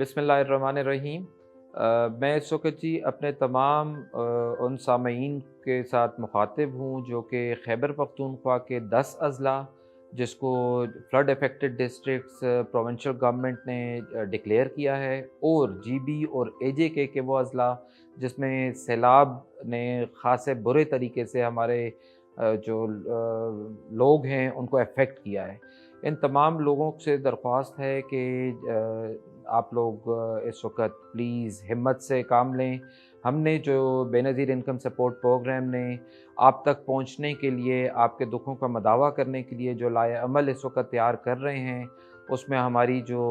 बिस्मिल्लाहिर्रहमानिर्रहीम। मैं इस वक़्त जी अपने तमाम उन सामईन के साथ मुख़ातिब हूँ जो कि खैबर पख्तूनख्वा के 10 अज़ला जिसको flood affected districts provincial government ने डिक्लेयर किया है, और जीबी और एजेके के वो अज़ला जिसमें सैलाब ने ख़ासे बुरे तरीके से हमारे जो लोग हैं उनको अफेक्ट किया है। इन तमाम लोगों से दरख्वास्त है कि आप लोग इस वक़्त प्लीज़ हिम्मत से काम लें। हमने जो बेनज़ीर इनकम सपोर्ट प्रोग्राम ने आप तक पहुँचने के लिए, आपके दुखों का मदावा करने के लिए जो लाए अमल इस वक़्त तैयार कर रहे हैं, उसमें हमारी जो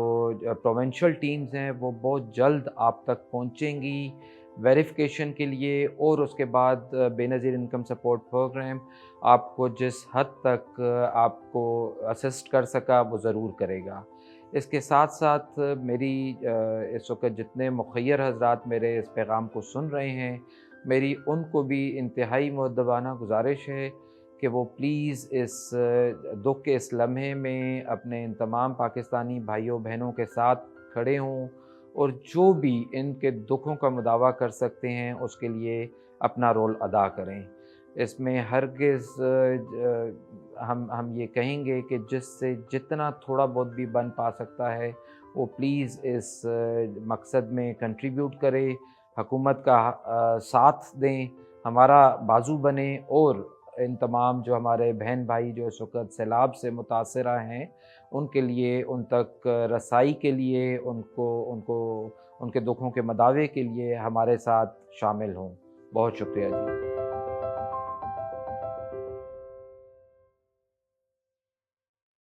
प्रोविंशियल टीम्स हैं वो बहुत जल्द आप तक पहुँचेंगी वेरिफ़िकेशन के लिए, और उसके बाद बेनज़ीर इनकम सपोर्ट प्रोग्राम आपको जिस हद तक आपको असिस्ट कर सका वो ज़रूर करेगा। इसके साथ-साथ मेरी इस वक़्त जितने मुख़य्यर हज़रात मेरे इस पैगाम को सुन रहे हैं, मेरी उनको भी इंतहाई मुअद्दबाना गुज़ारिश है कि वो प्लीज़ इस दुःख के इस लम्हे में अपने इन तमाम पाकिस्तानी भाइयों-बहनों के साथ खड़े हों, और जो भी इनके दुखों का मुदावा कर सकते हैं उसके लिए अपना रोल अदा करें। इसमें हरगिज़ हम ये कहेंगे कि जिससे जितना थोड़ा बहुत भी बन पा सकता है वो प्लीज़ इस मकसद में कंट्रीब्यूट करे, हुकूमत का साथ दें, हमारा बाजू बने, और इन तमाम जो हमारे बहन भाई जो इस वक़्त सैलाब से मुतासरा हैं उनके लिए, उन तक रसाई के लिए, उनको उनको उनके दुखों के मदावे के लिए हमारे साथ शामिल हों। बहुत शुक्रिया जी।